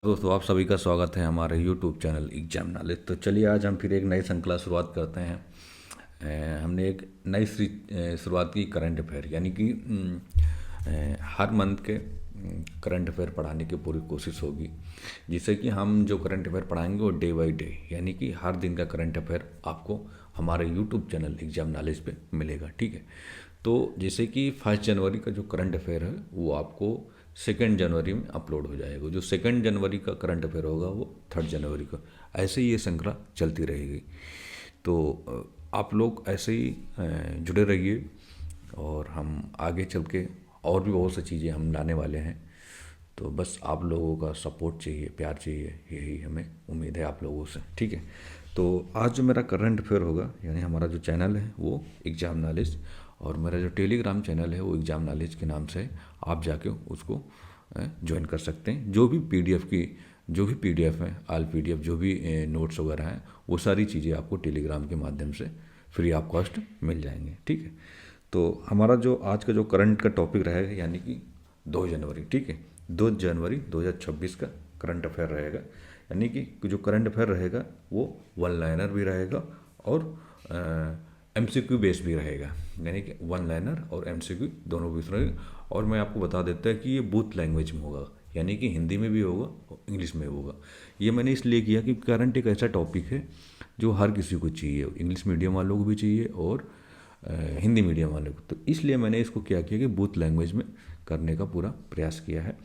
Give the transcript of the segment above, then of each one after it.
दोस्तों, आप सभी का स्वागत है हमारे YouTube चैनल एग्जाम नॉलेज। तो चलिए आज हम फिर एक नई श्रृंखला शुरुआत करते हैं। हमने एक नई शुरुआत की करंट अफेयर, यानी कि हर मंथ के करंट अफेयर पढ़ाने की पूरी कोशिश होगी, जिससे कि हम जो करंट अफेयर पढ़ाएंगे वो डे बाय डे, यानी कि हर दिन का करंट अफेयर आपको हमारे YouTube चैनल एग्जाम नॉलेज पे मिलेगा। ठीक है, तो जैसे कि 1 जनवरी का जो करंट अफेयर है वो आपको 2 जनवरी में अपलोड हो जाएगा। जो 2 जनवरी का करंट अफेयर होगा वो 3 जनवरी को, ऐसे ही ये श्रृंखला चलती रहेगी। तो आप लोग ऐसे ही जुड़े रहिए और हम आगे चल के और भी बहुत सी चीज़ें हम लाने वाले हैं। तो बस आप लोगों का सपोर्ट चाहिए, प्यार चाहिए, यही हमें उम्मीद है आप लोगों से। ठीक है, तो आज जो मेरा करंट अफेयर होगा, यानी हमारा जो चैनल है वो एग्ज़ाम नॉलेज, और मेरा जो टेलीग्राम चैनल है वो एग्ज़ाम नॉलेज के नाम से है। आप जाके उसको ज्वाइन कर सकते हैं। जो भी पीडीएफ है, ऑल पीडीएफ, जो भी नोट्स वगैरह हैं, वो सारी चीज़ें आपको टेलीग्राम के माध्यम से फ्री ऑफ कॉस्ट मिल जाएंगे। ठीक है, तो हमारा जो आज का जो करंट का टॉपिक रहेगा, यानी कि 2 जनवरी। ठीक है, 2 जनवरी 2026 का करंट अफेयर रहेगा। यानी कि जो करंट अफेयर रहेगा वो वन लाइनर भी रहेगा और एमसीक्यू बेस भी रहेगा, यानी कि वन लाइनर और एमसीक्यू दोनों बेस रहेगा। और मैं आपको बता देता है कि ये बोथ लैंग्वेज में होगा, यानी कि हिंदी में भी होगा और इंग्लिश में होगा। ये मैंने इसलिए किया कि करंट एक ऐसा टॉपिक है जो हर किसी को चाहिए, इंग्लिश मीडियम वालों को भी चाहिए और हिंदी मीडियम वालों को। तो इसलिए मैंने इसको क्या किया कि बोथ लैंग्वेज में करने का पूरा प्रयास किया है।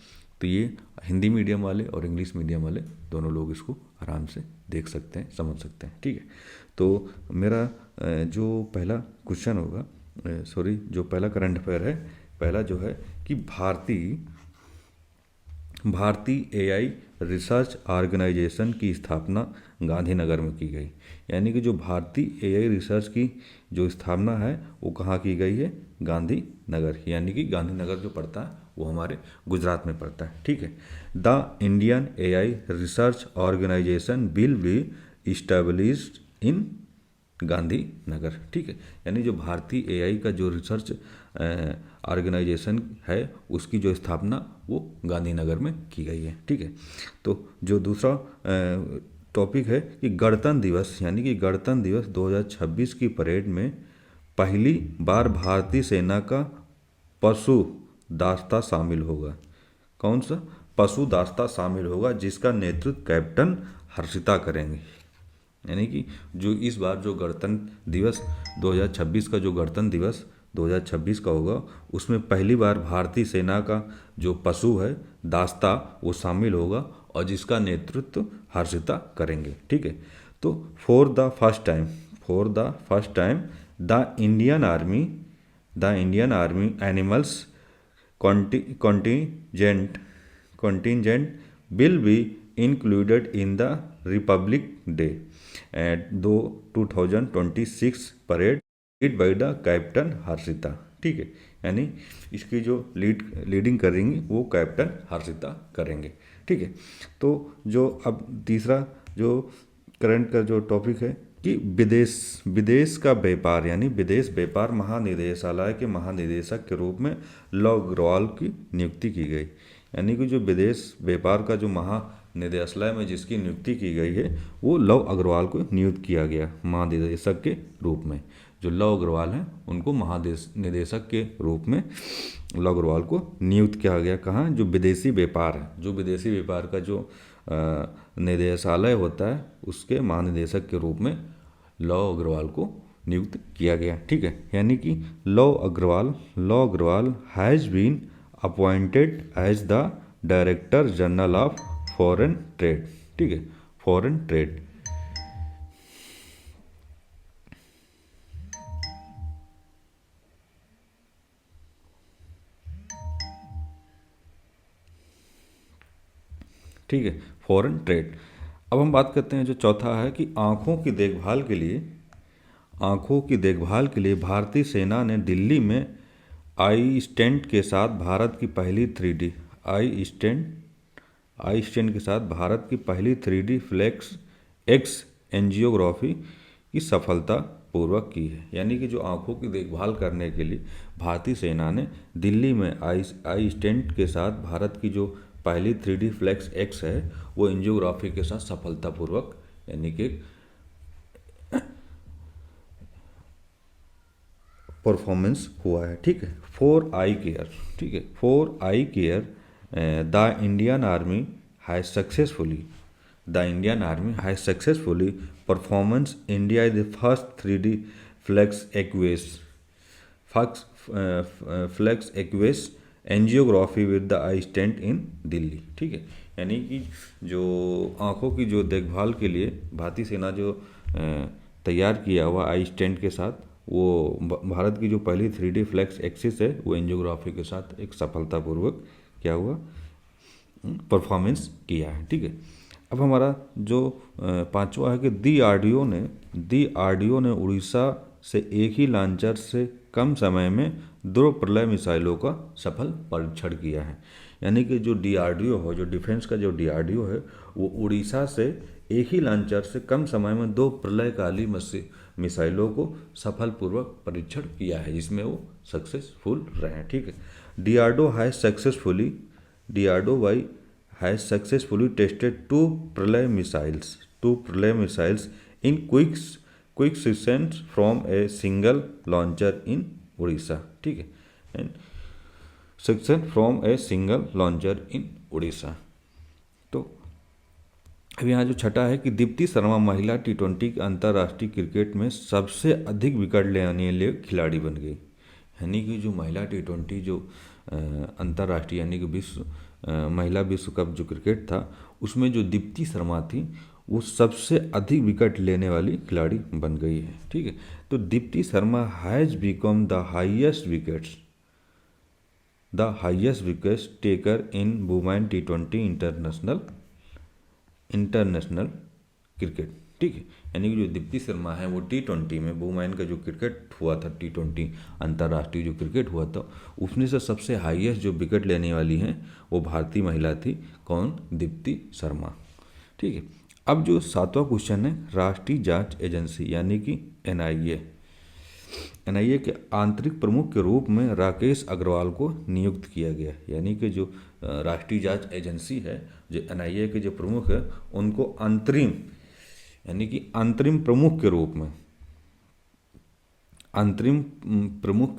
तो ये हिंदी मीडियम वाले और इंग्लिश मीडियम वाले दोनों लोग इसको आराम से देख सकते हैं, समझ सकते हैं। ठीक है, तो मेरा जो पहला क्वेश्चन होगा, सॉरी, जो पहला करंट अफेयर है, पहला जो है कि भारतीय एआई रिसर्च ऑर्गेनाइजेशन की स्थापना गांधीनगर में की गई। यानी कि जो भारतीय एआई रिसर्च की जो स्थापना है वो कहाँ की गई है? गांधीनगर। यानी कि गांधीनगर जो पड़ता है वो हमारे गुजरात में पड़ता है। ठीक है, the Indian AI research organisation will be established in Gandhinagar. ठीक है, यानी जो भारतीय एआई का जो रिसर्च ऑर्गेनाइजेशन है उसकी जो स्थापना वो गांधीनगर में की गई है। ठीक है, तो जो दूसरा टॉपिक है कि गणतंत्र दिवस, यानी कि गणतंत्र दिवस 2026 की परेड में पहली बार भारतीय सेना का पशु दास्ता शामिल होगा। कौन सा? पशु दास्ता शामिल होगा, जिसका नेतृत्व कैप्टन हर्षिता करेंगे। यानी कि जो इस बार जो गणतंत्र दिवस 2026 का जो गणतंत्र दिवस 2026 का होगा, उसमें पहली बार भारतीय सेना का जो पशु है दास्ता वो शामिल होगा और जिसका नेतृत्व हर्षिता करेंगे। ठीक है, तो for the first time the Indian army animals contingent will be included in the Republic Day at 2026 parade lead by the captain Harshita. ठीक है, यानी इसकी जो लीडिंग करेंगी वो कैप्टन हर्षिता करेंगे। ठीक है, तो जो अब तीसरा जो करंट का जो टॉपिक है कि विदेश का व्यापार, यानी विदेश व्यापार महानिदेशालय के महानिदेशक के रूप में लव अग्रवाल की नियुक्ति की गई। यानी कि जो विदेश व्यापार का जो महानिदेशालय में जिसकी नियुक्ति की गई है वो लव अग्रवाल को नियुक्त किया गया महानिदेशक के रूप में। जो लव अग्रवाल हैं उनको महानिदेशक के रूप में लव अग्रवाल को नियुक्त किया गया। कहाँ? जो विदेशी व्यापार है, जो विदेशी व्यापार का जो निदेशालय होता है उसके महानिदेशक के रूप में लव अग्रवाल को नियुक्त किया गया। ठीक है, यानी कि Lav Agarwal has been appointed as the director general of foreign trade. ठीक है, फॉरेन ट्रेड। ठीक है, फॉरेन ट्रेड। अब हम बात करते हैं जो चौथा है कि आँखों की देखभाल के लिए भारतीय सेना ने दिल्ली में आई स्टेंट के साथ भारत की पहली 3D आई स्टेंट के साथ भारत की पहली 3D फ्लैक्स एक्स एंजियोग्राफी की सफलता पूर्वक की है। यानी कि जो आँखों की देखभाल करने के लिए भारतीय सेना ने दिल्ली में आई स्टेंट के साथ भारत की जो पहली 3D फ्लैक्स एक्स है वो एंजियोग्राफी के साथ सफलतापूर्वक यानी कि परफॉर्मेंस हुआ है। ठीक है, फॉर आई केयर, ठीक है, for eye care the Indian army has successfully performance India is the first 3D flex access angiography with the I stent in Delhi. ठीक है, यानी कि जो आँखों की जो देखभाल के लिए भारतीय सेना जो तैयार किया हुआ आई स्टेंट के साथ, वो भारत की जो पहली 3D फ्लैक्स एक्सिस है वो एंजियोग्राफी के साथ एक सफलतापूर्वक क्या हुआ, परफॉर्मेंस किया है। ठीक है, अब हमारा जो पांचवा है कि DRDO ने उड़ीसा से एक ही लॉन्चर से कम समय में 2 प्रलय मिसाइलों का सफल परीक्षण किया है। यानी कि जो DRDO हो, जो डिफेंस का जो DRDO है, वो उड़ीसा से एक ही लॉन्चर से कम समय में 2 प्रलयकाली मिसाइलों को सफलपूर्वक परीक्षण किया है, जिसमें वो सक्सेसफुल रहे हैं। ठीक है, DRDO has successfully tested 2 प्रलय missiles in quick succession from a single launcher in Orissa. ठीक है, and succession from a single launcher in Orissa. तो अब यहाँ जो छठा है कि दीप्ति शर्मा महिला T20 अंतर्राष्ट्रीय क्रिकेट में सबसे अधिक विकेट लेने वाले खिलाड़ी बन गई। यानी कि जो महिला T20 जो अंतर्राष्ट्रीय यानी कि महिला विश्व कप जो क्रिकेट था, उसमें जो दीप्ति शर्मा थी वो सबसे अधिक विकेट लेने वाली खिलाड़ी बन गई है। ठीक है, तो Deepti Sharma has become the highest wicket taker in women T20 international cricket. ठीक है, यानी कि जो दीप्ति शर्मा है वो T20 में वुमेन का जो क्रिकेट हुआ था, T20 अंतर्राष्ट्रीय जो क्रिकेट हुआ था, उसमें से सबसे हाईएस्ट जो विकेट लेने वाली हैं वो भारतीय महिला थी। कौन? दीप्ति शर्मा। ठीक है, अब जो 7वां क्वेश्चन है, राष्ट्रीय जांच एजेंसी यानी कि NIA के आंतरिक प्रमुख के रूप में राकेश अग्रवाल को नियुक्त किया गया। यानी कि जो राष्ट्रीय जांच एजेंसी है, जो NIA के जो प्रमुख है, उनको अंतरिम यानी कि अंतरिम प्रमुख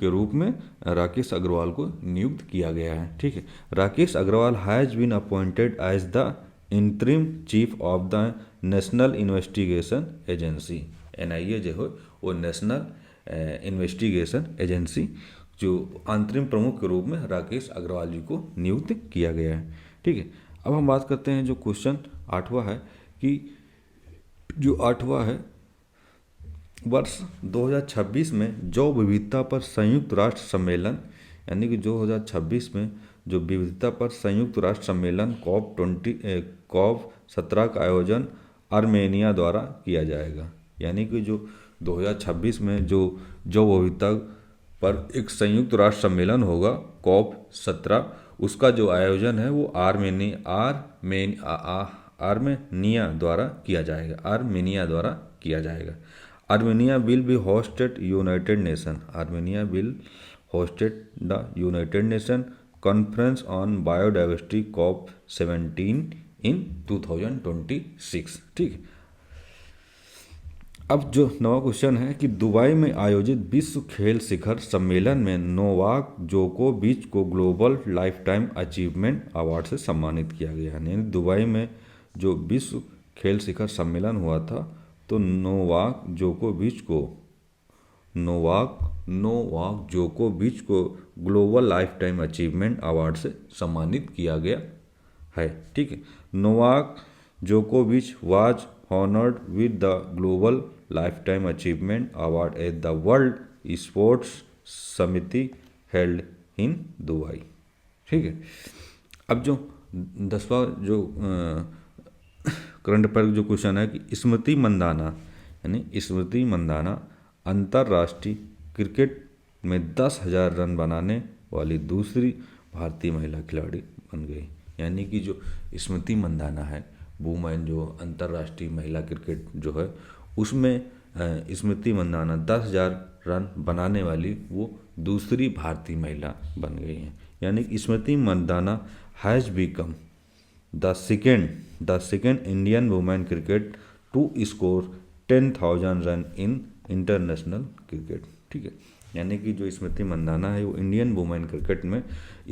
के रूप में राकेश अग्रवाल को नियुक्त किया गया है। ठीक है, Rakesh Agarwal has been appointed as the interim chief of the national investigation agency. NIA जो है वो नेशनल इन्वेस्टिगेशन एजेंसी जो अंतरिम प्रमुख के रूप में राकेश अग्रवाल जी को नियुक्त किया गया है। ठीक है, अब हम बात करते हैं जो क्वेश्चन 8वां है कि जो 8वां है, वर्ष 2026 में जैव विविधता पर संयुक्त राष्ट्र सम्मेलन यानी कि 2026 में जो विविधता पर संयुक्त राष्ट्र सम्मेलन COP17 का आयोजन आर्मेनिया द्वारा किया जाएगा। यानी कि जो 2026 में जो जैव विविधता पर एक संयुक्त राष्ट्र सम्मेलन होगा COP17, उसका जो आयोजन है वो आर्मेनिया द्वारा किया जाएगा। Armenia will be hosted the United nation conference on biodiversity COP17 इन 2026। ठीक है, अब जो 9वां क्वेश्चन है कि दुबई में आयोजित विश्व खेल शिखर सम्मेलन में नोवाक जोकोविच को ग्लोबल लाइफटाइम अचीवमेंट अवार्ड से सम्मानित किया गया। यानी दुबई में जो विश्व खेल शिखर सम्मेलन हुआ था, तो नोवाक जोकोविच को ग्लोबल लाइफटाइम अचीवमेंट अवार्ड से सम्मानित किया गया है। ठीक है, नोवाक जोकोविच was honored with the Global Lifetime Achievement Award at the World Sports Summit held in Dubai। ठीक है, अब जो 10वां जो करंट अफेयर जो क्वेश्चन है कि स्मृति मंदाना अंतर्राष्ट्रीय क्रिकेट में 10,000 रन बनाने वाली दूसरी भारतीय महिला खिलाड़ी बन गई। यानी कि जो स्मृति मंदाना है, वुमेन जो अंतर्राष्ट्रीय महिला क्रिकेट जो है, उसमें स्मृति मंदाना 10,000 रन बनाने वाली वो दूसरी भारतीय महिला बन गई हैं। यानी कि Smriti Mandhana has become the second Indian women cricket to score 10,000 run in international cricket. ठीक है, यानी कि जो स्मृति मंदाना है वो इंडियन वुमेन क्रिकेट में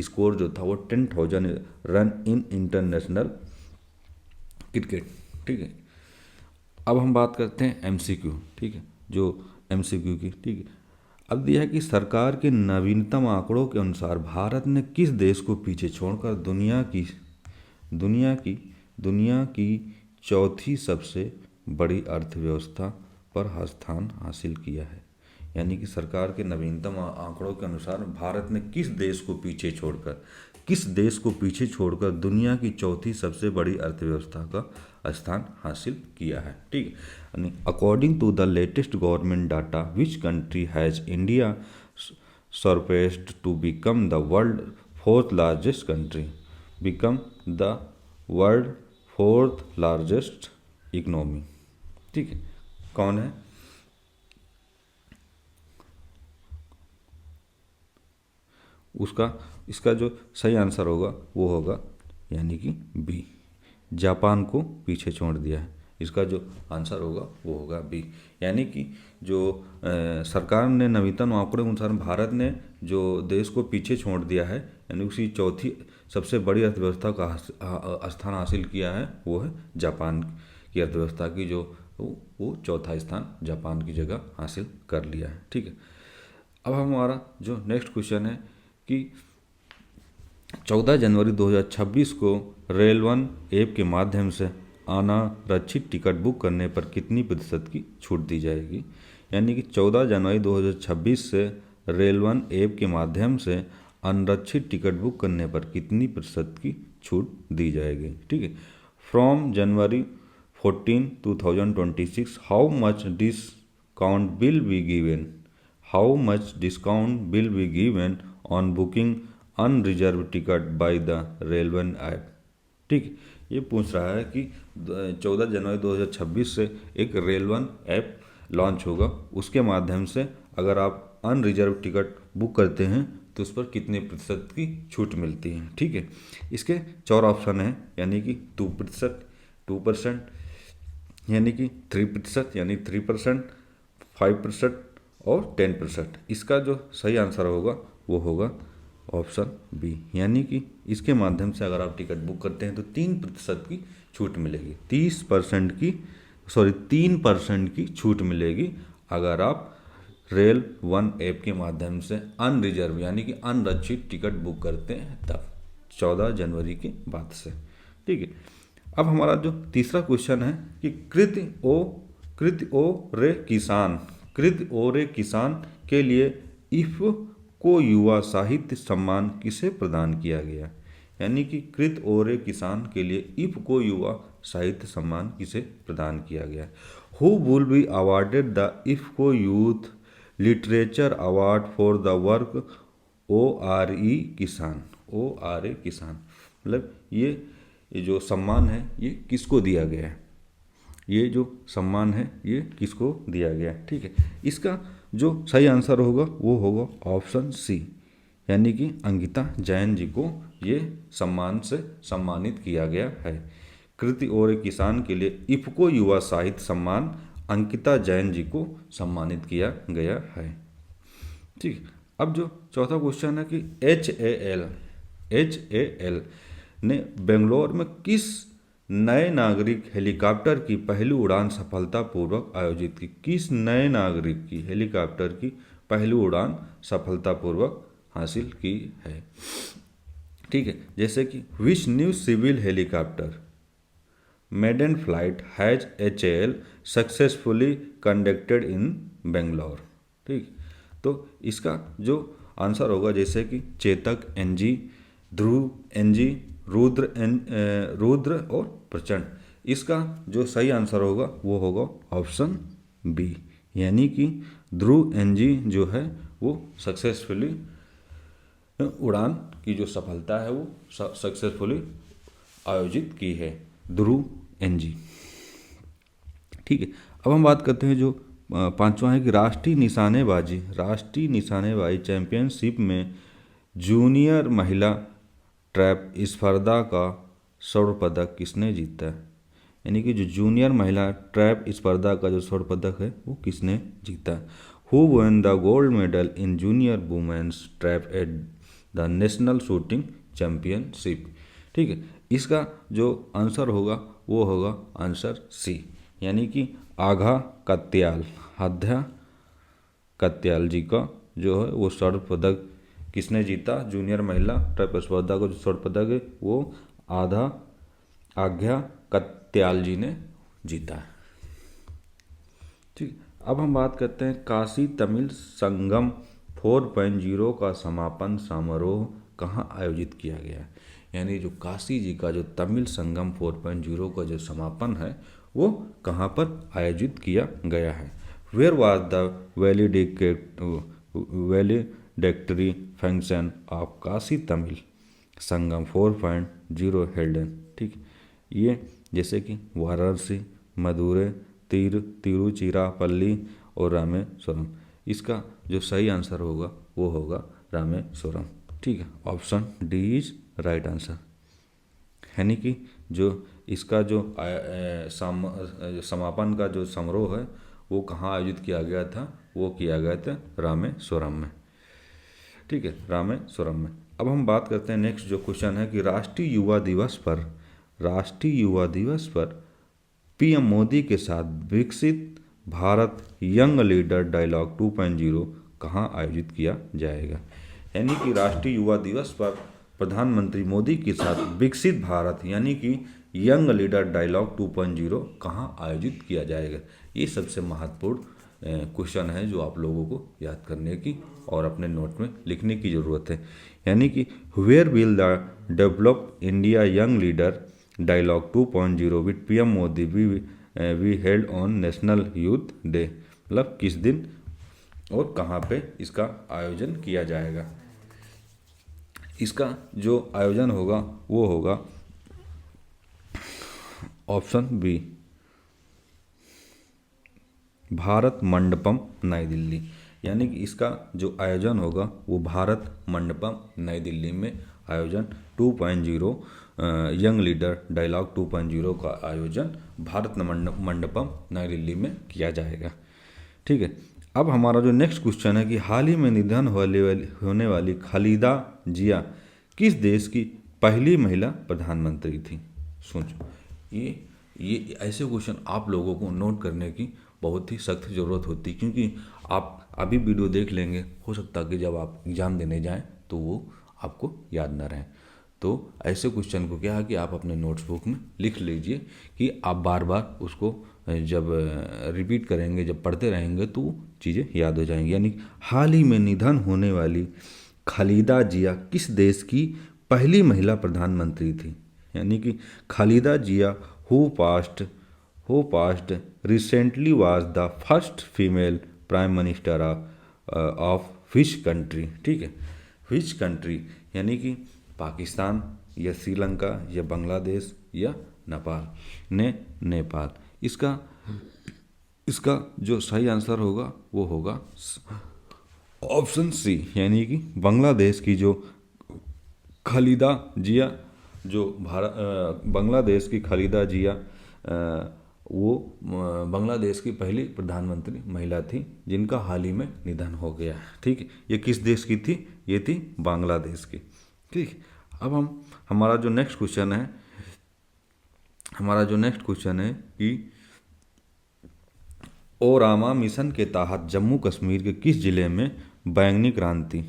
स्कोर जो था वो 10,000 रन इन इंटरनेशनल क्रिकेट। ठीक है, अब हम बात करते हैं एमसीक्यू। ठीक है, जो एमसीक्यू की, ठीक है, अब दिया है कि सरकार के नवीनतम आंकड़ों के अनुसार भारत ने किस देश को पीछे छोड़कर दुनिया की चौथी सबसे बड़ी अर्थव्यवस्था पर स्थान हासिल किया है। यानी कि सरकार के नवीनतम आंकड़ों के अनुसार भारत ने किस देश को पीछे छोड़कर दुनिया की चौथी सबसे बड़ी अर्थव्यवस्था का स्थान हासिल किया है। ठीक है, यानी according to the latest government data which country has India surpassed to become the world fourth largest economy. ठीक है, कौन है? इसका जो सही आंसर होगा वो होगा यानी कि बी, जापान को पीछे छोड़ दिया है। इसका जो आंसर होगा वो होगा बी, यानी कि जो सरकार ने नवीनतम आंकड़ों के अनुसार भारत ने जो देश को पीछे छोड़ दिया है, यानी उसी चौथी सबसे बड़ी अर्थव्यवस्था का स्थान हासिल किया है, वो है जापान की अर्थव्यवस्था की, जो वो चौथा स्थान जापान की जगह हासिल कर लिया है। ठीक है, अब हमारा जो नेक्स्ट क्वेश्चन है कि 14 जनवरी 2026 को रेल वन ऐप के माध्यम से अनारक्षित टिकट बुक करने पर कितनी प्रतिशत की छूट दी जाएगी। यानी कि 14 जनवरी 2026 से रेल वन ऐप के माध्यम से अनारक्षित टिकट बुक करने पर कितनी प्रतिशत की छूट दी जाएगी। ठीक है, from January 14, 2026 how much discount will be given on booking unreserved ticket by the railway app. ठीक है, ये पूछ रहा है कि 14 जनवरी 2026 से एक रेलवन ऐप लॉन्च होगा, उसके माध्यम से अगर आप अनरिजर्व टिकट बुक करते हैं तो उस पर कितने प्रतिशत की छूट मिलती है। ठीक है, इसके 4 ऑप्शन हैं, यानी कि 2%, 2%, यानी कि 3%, यानी 3%, 5% और 10%। इसका जो सही आंसर होगा वो होगा ऑप्शन बी, यानी कि इसके माध्यम से अगर आप टिकट बुक करते हैं तो 3% की छूट मिलेगी, 3% की छूट मिलेगी अगर आप रेल वन ऐप के माध्यम से अनरिजर्व यानी कि अनरक्षित टिकट बुक करते हैं तब 14 जनवरी के बाद से। ठीक है, अब हमारा जो तीसरा क्वेश्चन है कि कृत ओ रे किसान के लिए इफ को युवा साहित्य सम्मान किसे प्रदान किया गया। यानी कि कृत ओरे किसान के लिए इफ को युवा साहित्य सम्मान किसे प्रदान किया गया। Who will be awarded the IFFCO youth literature award for the work ORE Kisan. मतलब ये जो सम्मान है ये किसको दिया गया है, ये जो सम्मान है ये किसको दिया गया है। ठीक है, इसका जो सही आंसर होगा वो होगा ऑप्शन सी, यानी कि अंकिता जैन जी को ये सम्मान से सम्मानित किया गया है। कृति और किसान के लिए इफको युवा साहित्य सम्मान अंकिता जैन जी को सम्मानित किया गया है। ठीक, अब जो चौथा क्वेश्चन है कि HAL ने बेंगलोर में किस नए नागरिक हेलीकॉप्टर की पहली उड़ान सफलतापूर्वक आयोजित की। किस नए नागरिक की हेलीकॉप्टर की पहली उड़ान सफलतापूर्वक हासिल की है। ठीक है, जैसे कि which new civil helicopter maiden flight has HAL successfully conducted in Bangalore. ठीक, तो इसका जो आंसर होगा जैसे कि चेतक NG, ध्रुव NG, रुद्र और प्रचंड। इसका जो सही आंसर होगा वो होगा ऑप्शन बी, यानी कि ध्रुव NG जो है वो सक्सेसफुली उड़ान की जो सफलता है वो सक्सेसफुली आयोजित की है, ध्रुव NG। ठीक है, अब हम बात करते हैं जो पांचवा है कि राष्ट्रीय निशानेबाजी चैंपियनशिप में जूनियर महिला ट्रैप स्पर्धा का स्वर्ण पदक किसने जीता है? यानी कि जो जूनियर महिला ट्रैप स्पर्धा का जो स्वर्ण पदक है वो किसने जीता है? Who won the gold medal in junior women's trap at the national shooting championship? ठीक है, इसका जो आंसर होगा वो होगा आंसर सी, यानी कि आघा कत्याल, आध्या कत्याल जी का जो है वो स्वर्ण पदक किसने जीता? जूनियर महिला ट्रैप स्पर्धा का जो स्वर्ण पदक है वो आज्ञा कत्याल जी ने जीता है। ठीक, अब हम बात करते हैं काशी तमिल संगम 4.0 का समापन समारोह कहाँ आयोजित किया गया है? यानी जो काशी जी का जो तमिल संगम 4.0 का जो समापन है वो कहाँ पर आयोजित किया गया है? Where was the valedictory function of Kashi Tamil Sangam 4.0 held? ठीक, ये जैसे कि वाराणसी, मदुरै, तिरुचिरापल्ली और रामेश्वरम। इसका जो सही आंसर होगा वो होगा रामेश्वरम। ठीक है, option D is right answer. यानी कि जो इसका जो समापन का जो समारोह है वो कहाँ आयोजित किया गया था? वो किया गया था रामेश्वरम में। ठीक है, रामेश्वरम में। अब हम बात करते हैं नेक्स्ट जो क्वेश्चन है कि राष्ट्रीय युवा दिवस पर पीएम मोदी के साथ विकसित भारत यंग लीडर डायलॉग 2.0 कहाँ आयोजित किया जाएगा? यानी कि राष्ट्रीय युवा दिवस पर प्रधानमंत्री मोदी के साथ विकसित भारत यानी कि यंग लीडर डायलॉग 2.0 कहाँ आयोजित किया जाएगा? ये सबसे महत्वपूर्ण क्वेश्चन है जो आप लोगों को याद करने की और अपने नोट में लिखने की ज़रूरत है। यानी कि where will the develop India young leader dialogue 2.0 with PM Modi be held on national youth day? मतलब किस दिन और कहाँ पे इसका आयोजन किया जाएगा? इसका जो आयोजन होगा वो होगा ऑप्शन बी, भारत मंडपम नई दिल्ली। यानी कि इसका जो आयोजन होगा वो भारत मंडपम नई दिल्ली में आयोजन 2.0 यंग लीडर डायलॉग 2.0 का आयोजन भारत मंडपम नई दिल्ली में किया जाएगा। ठीक है, अब हमारा जो नेक्स्ट क्वेश्चन है कि हाल ही में निधन होने वाली खालिदा जिया किस देश की पहली महिला प्रधानमंत्री थी? सोचो, ये ऐसे क्वेश्चन आप लोगों को नोट करने की बहुत ही सख्त ज़रूरत होती है, क्योंकि आप अभी वीडियो देख लेंगे, हो सकता है कि जब आप एग्ज़ाम देने जाएं तो वो आपको याद ना रहे। तो ऐसे क्वेश्चन को क्या है कि आप अपने नोट्स बुक में लिख लीजिए कि आप बार बार उसको जब रिपीट करेंगे, जब पढ़ते रहेंगे तो चीज़ें याद हो जाएंगी। यानी हाल ही में निधन होने वाली खालिदा जिया किस देश की पहली महिला प्रधानमंत्री थी? यानी कि Khaleda Zia who passed recently was the first female prime minister of which country? ठीक है, विच कंट्री यानी कि पाकिस्तान या श्रीलंका या बांग्लादेश या नेपाल। इसका जो सही आंसर होगा वो होगा ऑप्शन सी, यानी कि बांग्लादेश की जो खालिदा जिया बांग्लादेश की खालिदा जिया वो बांग्लादेश की पहली प्रधानमंत्री महिला थी जिनका हाल ही में निधन हो गया। ठीक है, ये किस देश की थी? ये थी बांग्लादेश की। ठीक, अब हमारा जो नेक्स्ट क्वेश्चन है कि ओरामा मिशन के तहत जम्मू कश्मीर के किस जिले में बैंगनी क्रांति?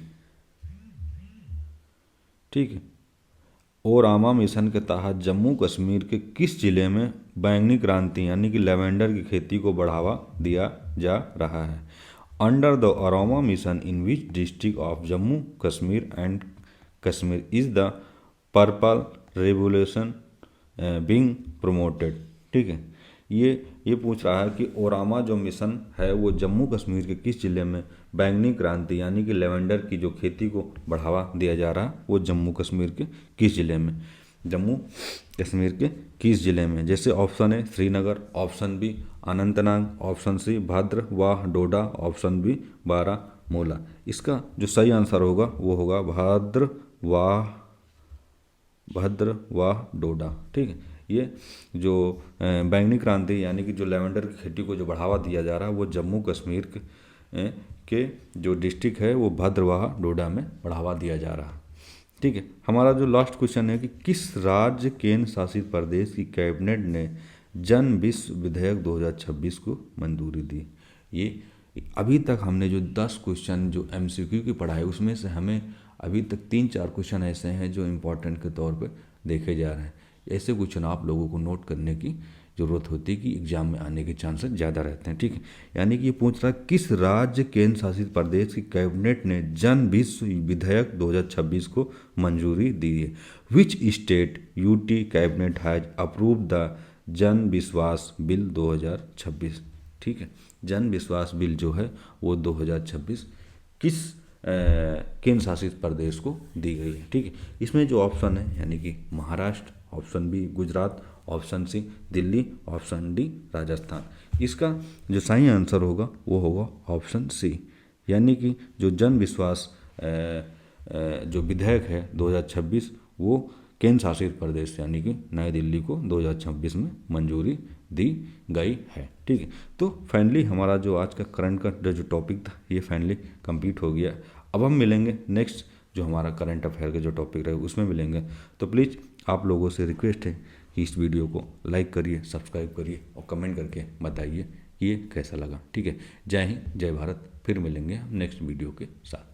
ठीक है, ओरामा मिशन के तहत जम्मू कश्मीर के किस जिले में बैंगनी क्रांति यानी कि लेवेंडर की खेती को बढ़ावा दिया जा रहा है? Under the aroma mission in which district of Jammu Kashmir and Kashmir is the purple revolution being promoted? ठीक है, ये पूछ रहा है कि ओरामा जो मिशन है वो जम्मू कश्मीर के किस जिले में बैंगनी क्रांति यानी कि लेवेंडर की जो खेती को बढ़ावा दिया जा रहा है वो जम्मू कश्मीर के किस जिले में? जम्मू कश्मीर के किस जिले में? जैसे ऑप्शन है Srinagar, option B Anantnag, option C Bhadarwah Doda, option B Baramulla. इसका जो सही आंसर होगा वो होगा भद्रवाह भद्रवाह डोडा। ठीक है, ये जो बैंगनी क्रांति यानी कि जो लेवेंडर की खेती को जो बढ़ावा दिया जा रहा है वो जम्मू कश्मीर के जो डिस्ट्रिक्ट है वो भद्रवाह डोडा में बढ़ावा दिया जा रहा है। ठीक है, हमारा जो लास्ट क्वेश्चन है कि किस राज्य केंद्र शासित प्रदेश की कैबिनेट ने जन विश्व विधेयक 2026 को मंजूरी दी। ये अभी तक हमने जो 10 क्वेश्चन जो एमसीक्यू की पढ़ाई उसमें से हमें अभी तक 3-4 क्वेश्चन ऐसे हैं जो इम्पोर्टेंट के तौर पे देखे जा रहे हैं। ऐसे क्वेश्चन आप लोगों को नोट करने की ज़रूरत होती है कि एग्जाम में आने के चांसेस ज़्यादा रहते हैं। ठीक है, यानी कि ये पूछ रहा है किस राज्य केंद्र शासित प्रदेश की कैबिनेट ने जन विश्व विधेयक 2026 को मंजूरी दी है। Which state UT cabinet has approve the जन विश्वास बिल 2026। ठीक है, जन विश्वास बिल जो है वो 2026 किस केंद्र शासित प्रदेश को दी गई है। ठीक है, इसमें जो ऑप्शन है यानी कि Maharashtra, option B Gujarat, option C Delhi, option D Rajasthan. इसका जो सही आंसर होगा वो होगा ऑप्शन सी, यानी कि जो जन विश्वास जो विधेयक है 2026 वो केंद्र शासित प्रदेश यानी कि नई दिल्ली को 2026 में मंजूरी दी गई है। ठीक है, तो फाइनली हमारा जो आज का करंट का जो टॉपिक था ये फाइनली कंप्लीट हो गया। अब हम मिलेंगे नेक्स्ट जो हमारा करंट अफेयर के जो टॉपिक रहे उसमें मिलेंगे। तो प्लीज़ आप लोगों से रिक्वेस्ट है कि इस वीडियो को लाइक करिए, सब्सक्राइब करिए और कमेंट करके बताइए कि ये कैसा लगा। ठीक है, जय हिंद, जय भारत। फिर मिलेंगे हम नेक्स्ट वीडियो के साथ।